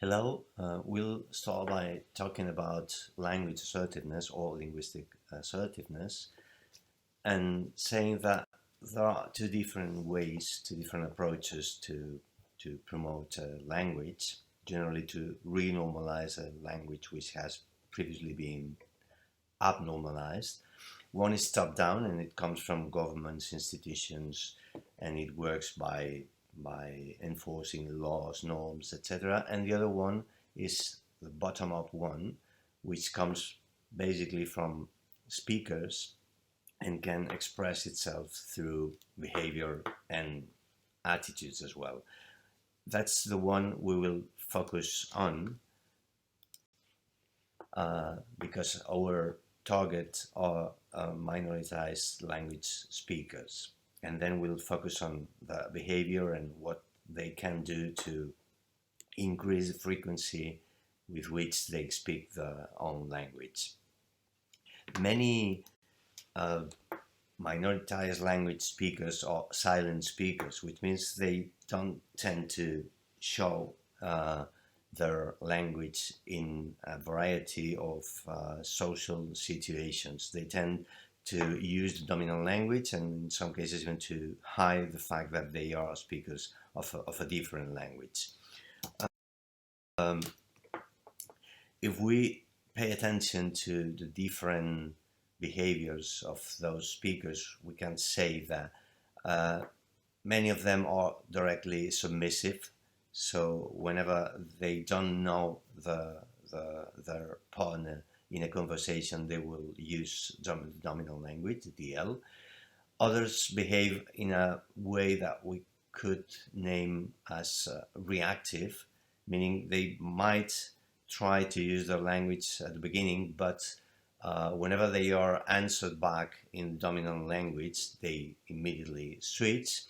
Hello, we'll start by talking about language assertiveness or linguistic assertiveness and saying that there are two different ways, two different approaches to promote language, generally to renormalize a language which has previously been abnormalized. One is top down and it comes from governments, institutions, and it works by enforcing laws, norms, etc. And the other one is the bottom up one, which comes basically from speakers and can express itself through behavior and attitudes as well. That's the one we will focus on because our target are minoritized language speakers. And then we'll focus on the behavior and what they can do to increase the frequency with which they speak their own language. Many uh, minoritized language speakers are silent speakers, which means they don't tend to show their language in a variety of social situations. They tend to use the dominant language and in some cases even to hide the fact that they are speakers of a different language. Um, if we pay attention to the different behaviors of those speakers, we can say that many of them are directly submissive. So whenever they don't know their partner in a conversation, they will use dominant language, DL. Others behave in a way that we could name as reactive, meaning they might try to use their language at the beginning, but whenever they are answered back in dominant language, they immediately switch.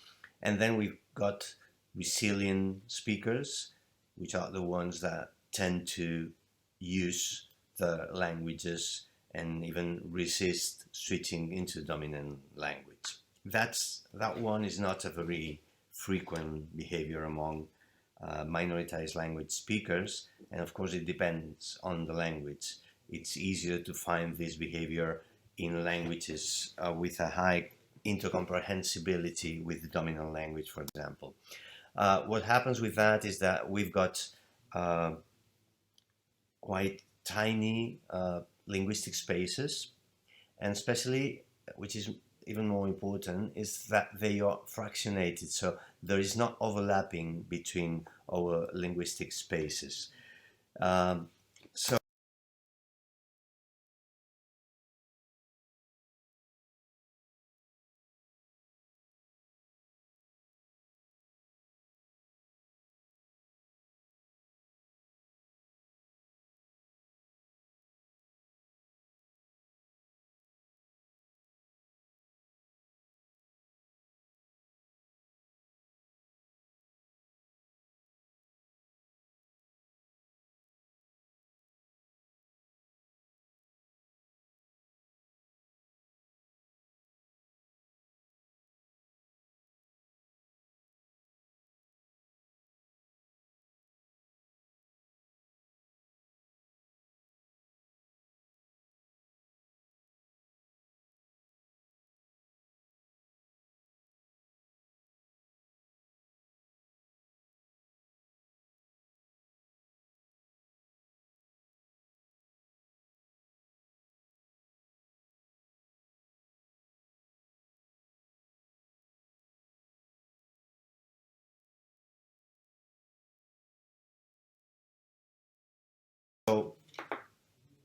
And then we've got resilient speakers, which are the ones that tend to use the languages and even resist switching into dominant language. That one is not a very frequent behavior among minoritized language speakers, and of course it depends on the language. It's easier to find this behavior in languages with a high intercomprehensibility with the dominant language, for example. What happens with that is that we've got uh, quite tiny linguistic spaces, and especially, which is even more important, is that they are fractionated. So there is not overlapping between our linguistic spaces. Um, so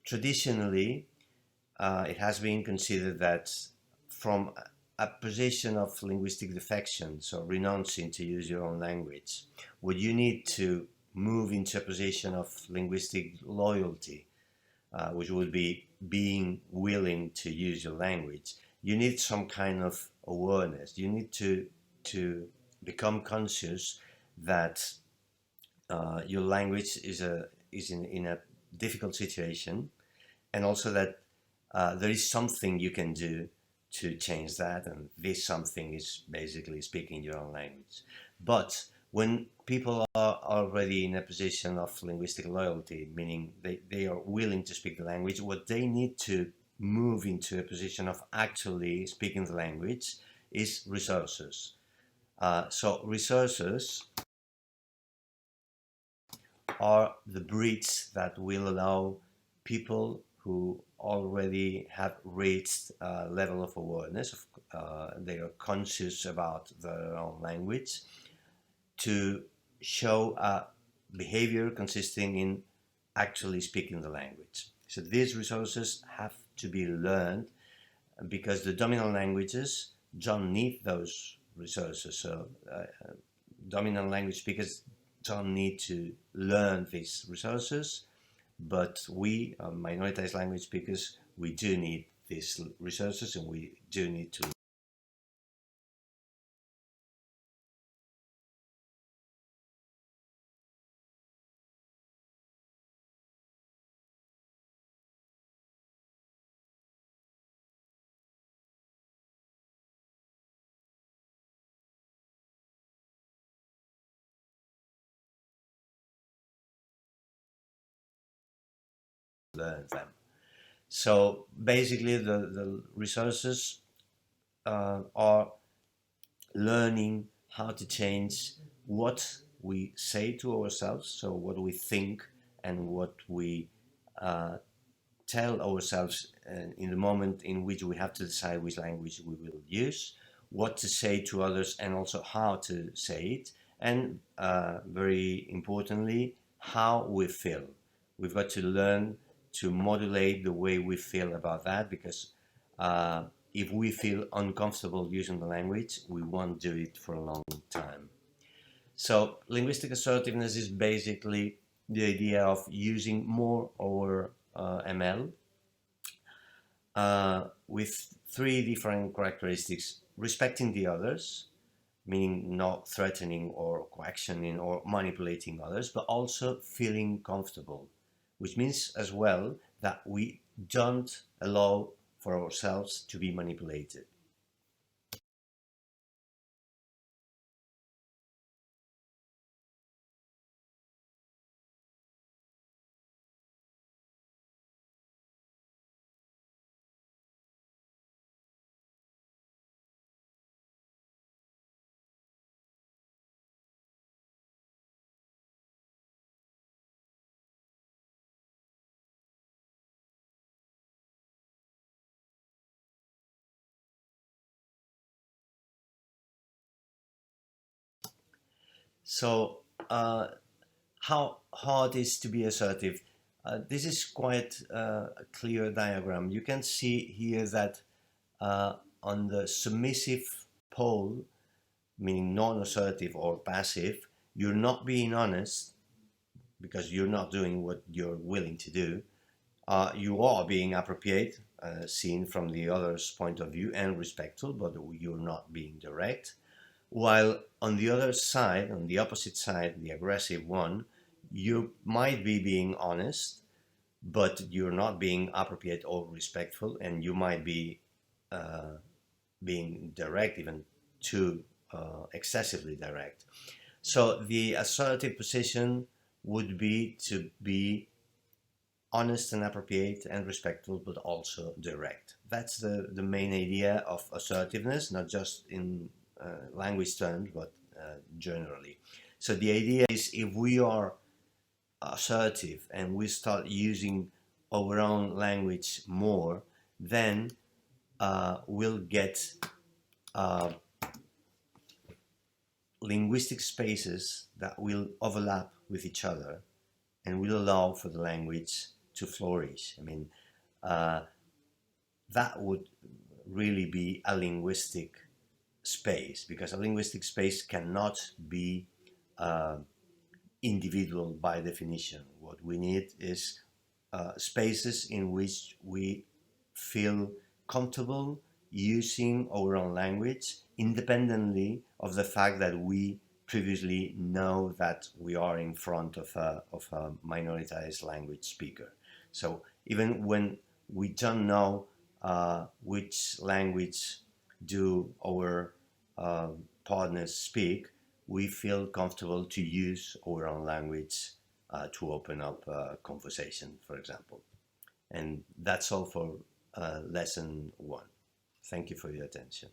traditionally, it has been considered that from a position of linguistic defection, so renouncing to use your own language, would you need to move into a position of linguistic loyalty, which would be being willing to use your language. You need some kind of awareness. You need to become conscious that your language is in a difficult situation, and also that there is something you can do to change that, and this something is basically speaking your own language. But when people are already in a position of linguistic loyalty, meaning they are willing to speak the language, what they need to move into a position of actually speaking the language is resources. So resources are the bridge that will allow people who already have reached a level of awareness, they are conscious about their own language, to show a behavior consisting in actually speaking the language. So these resources have to be learned because the dominant languages don't need those resources. So dominant language speakers don't need to learn these resources, but we, minoritized language speakers, we do need these resources, and we do need to learn them. So basically, the resources are learning how to change what we say to ourselves, so what we think and what we uh, tell ourselves in the moment in which we have to decide which language we will use, what to say to others, and also how to say it, and very importantly, how we feel. We've got to learn to modulate the way we feel about that, because uh, if we feel uncomfortable using the language, we won't do it for a long time. So, linguistic assertiveness is basically the idea of using more our ML with three different characteristics: respecting the others, meaning not threatening or coactioning or manipulating others, but also feeling comfortable, which means as well that we don't allow for ourselves to be manipulated. So, how hard is to be assertive? This is quite a clear diagram. You can see here that on the submissive pole, meaning non-assertive or passive, you're not being honest because you're not doing what you're willing to do. You are being appropriate, seen from the other's point of view, and respectful, but you're not being direct. While on the other side, on the opposite side, the aggressive one, you might be being honest, but you're not being appropriate or respectful, and you might be uh, being direct, even too excessively direct. So the assertive position would be to be honest and appropriate and respectful, but also direct. That's the main idea of assertiveness, not just in language terms, but generally. So the idea is, if we are assertive and we start using our own language more, then we'll get uh, linguistic spaces that will overlap with each other and will allow for the language to flourish. I mean, uh, that would really be a linguistic space, because a linguistic space cannot be uh, individual by definition. What we need is spaces in which we feel comfortable using our own language, independently of the fact that we previously know that we are in front of a minoritized language speaker. So even when we don't know which language do our partners speak, we feel comfortable to use our own language to open up a conversation, for example. And that's all for lesson 1. Thank you for your attention.